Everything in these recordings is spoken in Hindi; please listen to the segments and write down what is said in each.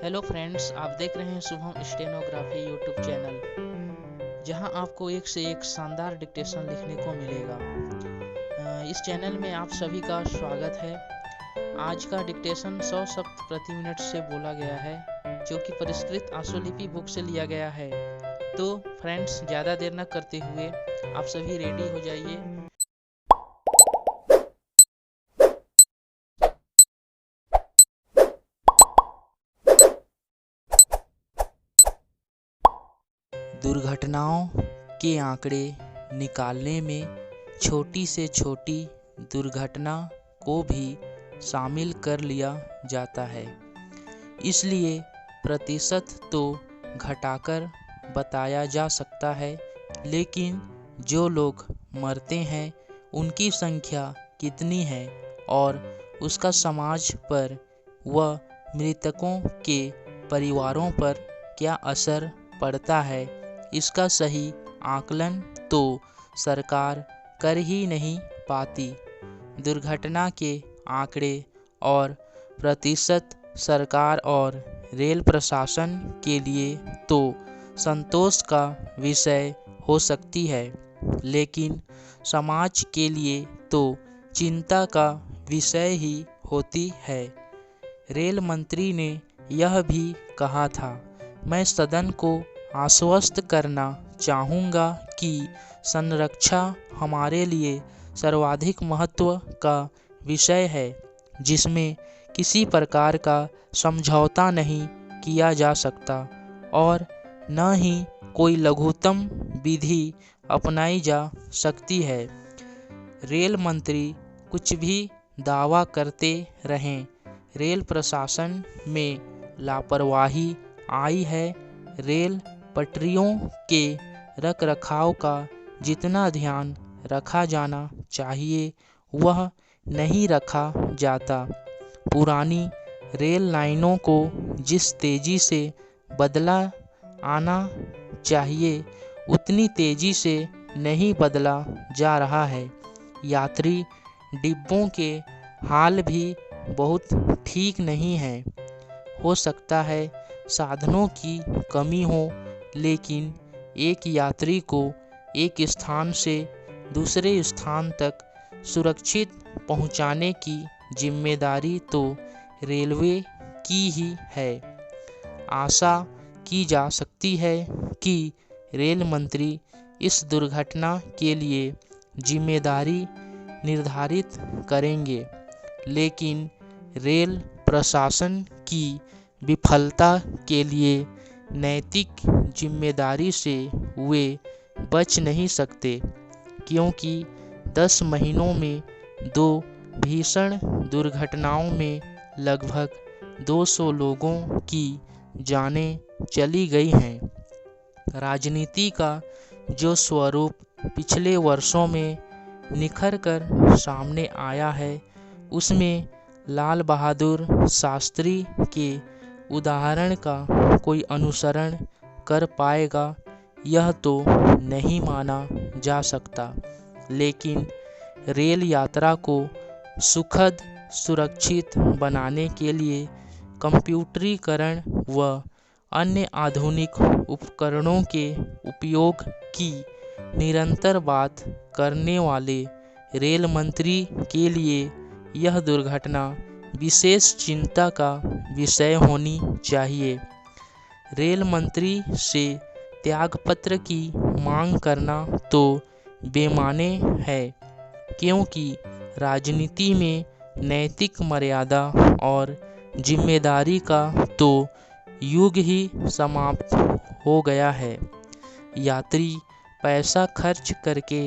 हेलो फ्रेंड्स, आप देख रहे हैं शुभम स्टेनोग्राफी यूट्यूब चैनल, जहां आपको एक से एक शानदार डिक्टेशन लिखने को मिलेगा। इस चैनल में आप सभी का स्वागत है। आज का डिक्टेशन 100 शब्द प्रति मिनट से बोला गया है, जो कि परिष्कृत आशुलिपि बुक से लिया गया है। तो फ्रेंड्स, ज़्यादा देर न करते हुए आप सभी रेडी हो जाइए। दुर्घटनाओं के आंकड़े निकालने में छोटी से छोटी दुर्घटना को भी शामिल कर लिया जाता है, इसलिए प्रतिशत तो घटाकर बताया जा सकता है, लेकिन जो लोग मरते हैं उनकी संख्या कितनी है और उसका समाज पर व मृतकों के परिवारों पर क्या असर पड़ता है, इसका सही आकलन तो सरकार कर ही नहीं पाती। दुर्घटना के आंकड़े और प्रतिशत सरकार और रेल प्रशासन के लिए तो संतोष का विषय हो सकती है, लेकिन समाज के लिए तो चिंता का विषय ही होती है। रेल मंत्री ने यह भी कहा था, मैं सदन को आश्वस्त करना चाहूँगा कि संरक्षा हमारे लिए सर्वाधिक महत्व का विषय है, जिसमें किसी प्रकार का समझौता नहीं किया जा सकता और न ही कोई लघुतम विधि अपनाई जा सकती है। रेल मंत्री कुछ भी दावा करते रहें, रेल प्रशासन में लापरवाही आई है। रेल पटरियों के रखरखाव का जितना ध्यान रखा जाना चाहिए वह नहीं रखा जाता। पुरानी रेल लाइनों को जिस तेज़ी से बदला आना चाहिए उतनी तेज़ी से नहीं बदला जा रहा है। यात्री डिब्बों के हाल भी बहुत ठीक नहीं है। हो सकता है साधनों की कमी हो, लेकिन एक यात्री को एक स्थान से दूसरे स्थान तक सुरक्षित पहुंचाने की जिम्मेदारी तो रेलवे की ही है। आशा की जा सकती है कि रेल मंत्री इस दुर्घटना के लिए जिम्मेदारी निर्धारित करेंगे, लेकिन रेल प्रशासन की विफलता के लिए नैतिक जिम्मेदारी से वे बच नहीं सकते, क्योंकि 10 महीनों में 2 भीषण दुर्घटनाओं में लगभग 200 लोगों की जानें चली गई हैं। राजनीति का जो स्वरूप पिछले वर्षों में निखर कर सामने आया है, उसमें लाल बहादुर शास्त्री के उदाहरण का कोई अनुसरण कर पाएगा यह तो नहीं माना जा सकता, लेकिन रेल यात्रा को सुखद सुरक्षित बनाने के लिए कंप्यूटरीकरण व अन्य आधुनिक उपकरणों के उपयोग की निरंतर बात करने वाले रेल मंत्री के लिए यह दुर्घटना विशेष चिंता का विषय होनी चाहिए। रेल मंत्री से त्यागपत्र की मांग करना तो बेमाने है, क्योंकि राजनीति में नैतिक मर्यादा और जिम्मेदारी का तो युग ही समाप्त हो गया है। यात्री पैसा खर्च करके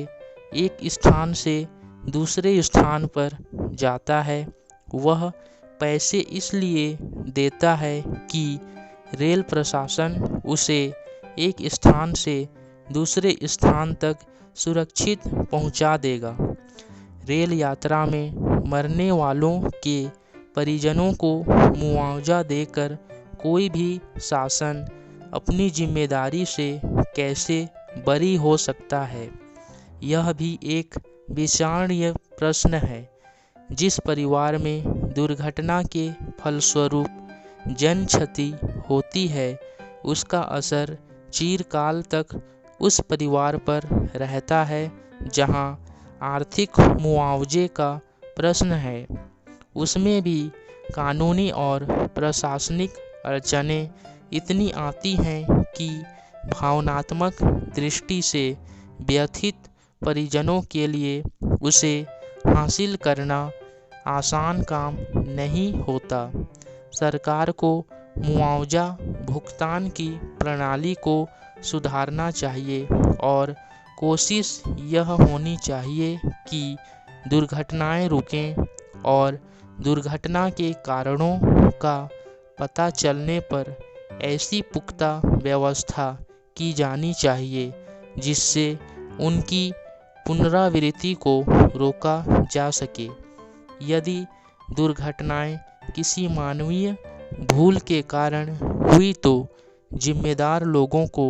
एक स्थान से दूसरे स्थान पर जाता है। वह पैसे इसलिए देता है कि रेल प्रशासन उसे एक स्थान से दूसरे स्थान तक सुरक्षित पहुंचा देगा। रेल यात्रा में मरने वालों के परिजनों को मुआवजा देकर कोई भी शासन अपनी जिम्मेदारी से कैसे बरी हो सकता है, यह भी एक विचारणीय प्रश्न है। जिस परिवार में दुर्घटना के फलस्वरूप जन क्षति होती है उसका असर चिरकाल तक उस परिवार पर रहता है जहां आर्थिक मुआवजे का प्रश्न है। उसमें भी कानूनी और प्रशासनिक अड़चनें इतनी आती हैं कि भावनात्मक दृष्टि से व्यथित परिजनों के लिए उसे हासिल करना आसान काम नहीं होता। सरकार को मुआवजा भुगतान की प्रणाली को सुधारना चाहिए और कोशिश यह होनी चाहिए कि दुर्घटनाएं रुकें और दुर्घटना के कारणों का पता चलने पर ऐसी पुख्ता व्यवस्था की जानी चाहिए जिससे उनकी पुनरावृत्ति को रोका जा सके। यदि दुर्घटनाएं किसी मानवीय भूल के कारण हुई तो जिम्मेदार लोगों को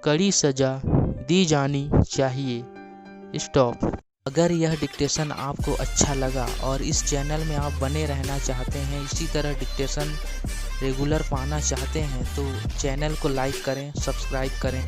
कड़ी सजा दी जानी चाहिए। स्टॉप। अगर यह डिक्टेशन आपको अच्छा लगा और इस चैनल में आप बने रहना चाहते हैं, इसी तरह डिक्टेशन रेगुलर पाना चाहते हैं तो चैनल को लाइक करें, सब्सक्राइब करें।